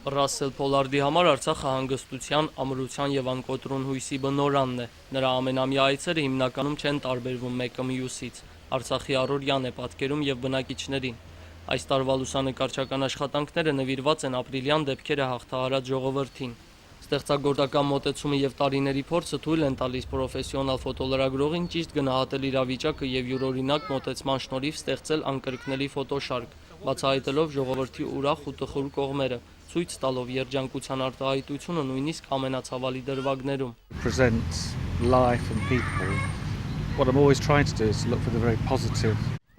Ռասել Փոլարդի համար Արցախը հանգստության, ամրության եւ անկոտրուն հույսի բնօրանն է։ Նրա ամենամյա այցերը հիմնականում չեն տարբերվում մեկը մյուսից։ Արցախի առօրյան է պատկերում եւ բնակիչներին։ Այս տարվա լուսանկարչական աշխատանքները նվիրված են ապրիլյան դեպքերը հաղթահարած ժողովրդին։ Ստեղծագործական մոտեցումը եւ տարիների փորձը թույլ են տալիս պրոֆեսիոնալ ֆոտոլրագրողին ճիշտ գնահատել իրավիճակը եւ յուրօրինակ մոտեցման շնորհիվ ստեղծել անկրկնելի ֆոտոշարք, բացահայտելով ժողովրդի ուրախ ու տխուր կողմերը, ցույց տալով երջանկության արտահայտությունը նույնիսկ ամենացավալի դրվագներում։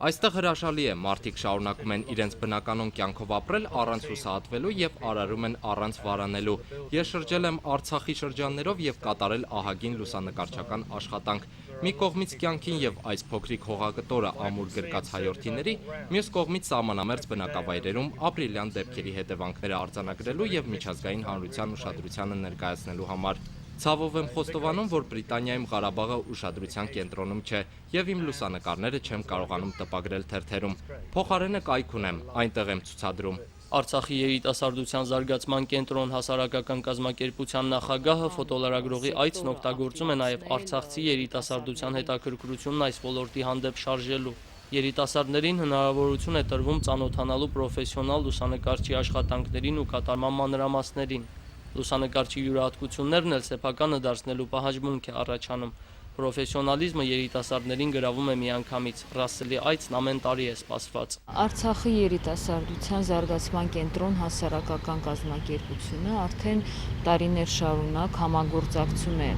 Այստեղ հրաշալի է, մարդիկ շարունակում են իրենց բնականոն կյանքով ապրել առանց հուսահատվելու եւ արարում են առանց վարանելու։ Ես շրջել եմ Արցախի շրջաններով եւ կատարել ահագին լուսանկարչական աշխատանք։ Մի կողմից կյանքին եւ այս փոքրիկ հողակտորը ամուր գրկած հայրենիների, մյուս կողմից սահմանամերձ բնակավայրերում ապրիլյան դեպքերի հետևանքները արձանագրելու եւ միջազգային հանրության ուշադրությանը ներկայացնելու համար։ Ցավով եմ խոստովանում, որ Բրիտանիայում Ղարաբաղը ուշադրության կենտրոնում չէ եւ իմ լուսանկարները չեմ կարողանում տպագրել թերթերում։ Փոխարենը կայք ունեմ, այնտեղ եմ ցուցադրում։ Արցախի երիտասարդության զարգացման կենտրոն հասարակական կազմակերպության նախագահը ֆոտոլրագրողի այցն օգտագործում է նաև արցախցի երիտասարդության հետաքրքրությունն այս ոլորտի հանդեպ շարժելու։ Երիտասարդներին հնարավորություն է տրվում ծանոթանալու պրոֆեսիոնալ լուսանկարչի աշխատանքներին ու կատարման մանրամասներին։ Լուսանկարչի յուրահատկություններն էլ սեփականը դարձնելու պահանջմունք է առաջանում։ Պրոֆեսիոնալիզմը երիտասարդներին գրավում է միանգամից։ Ռասելի այցն ամեն տարի է սպասված։ Արցախի երիտասարդության զարգացման կենտրոն հասարակական կազմակերպությունը արդեն տարիներ շարունակ համագործակցում է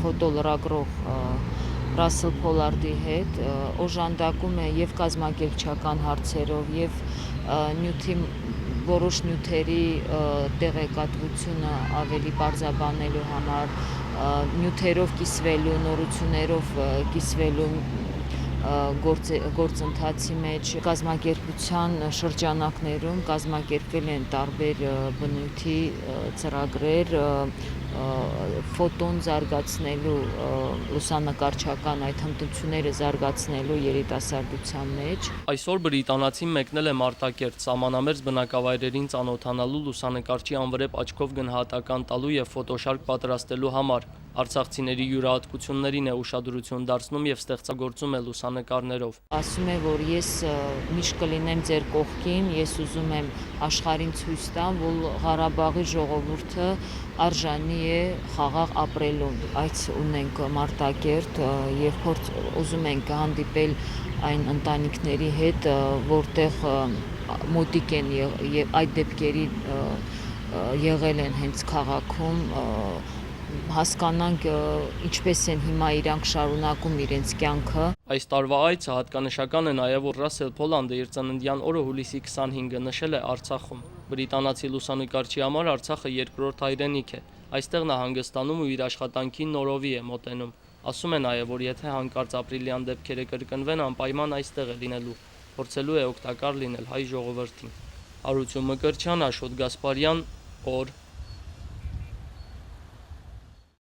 ֆոտոլրագրող Ռասել Փոլարդի հետ, օժանդակում է եւ կազմակերպչական հարցերով եւ որոշ նյութերի տեղեկատվությունը ավելի պարզաբանելու համար, նյութերով կիսվելու, նորություններով կիսվելու գործընթացի մեջ կազմակերպության շրջանակներում կազմակերպվել են տարբեր բնույթի ծրագրեր ֆոտոն զարգացնելու, լուսանկարչական այդ հմտությունները զարգացնելու երիտասարդության մեջ։ Այսօր բրիտանացին մեկնել է Մարտակերտ, սահմանամերձ բնակավայրերին ծանոթանալու, լուսանկարչի անվրեպ աչքով գնահատական տալու եւ ֆոտոշարք պատրաստելու համար։ Արցախցիների յուրահատկություններին է ուշադրություն դարձնում եւ ստեղծագործում է լուսանկարներով։ Ասում է, որ ես միշտ կլինեմ ձեր կողքին, ես ուզում եմ աշխարհին ցույց տամ, որ Ղարաբաղի ժողովուրդը արժանի է խաղաղ ապրելուն։ Այս ունենք Մարտակերտ եւ ուզում ենք հանդիպել այն ընտանիքների հետ, որտեղ մոտիկ են եւ այդ դեպքերի եղել են հենց քաղաքում, հասկանանք ինչպես են հիմա իրանք շարունակում իրենց կյանքը։ Այս տարվա այցը հատկանշական է նաև, որ Ռասել Փոլանդը իր ծննդյան օրը հուլիսի 25-ը նշել է Արցախում։ Բրիտանացի լուսանկարչի համար Արցախը երկրորդ հայրենիք է։ Այստեղ նա հանգստանում ու իր աշխատանքին նորովի է մոտենում։ Ասում է նաև, որ եթե հանկարծ ապրիլյան դեպքերը կրկնվեն, անպայման այստեղ է լինելու, փորձելու է օգտակար լինել հայ ժողովրդին։ Հարություն Մկրտչյան, Աշոտ Գասպարյան, օր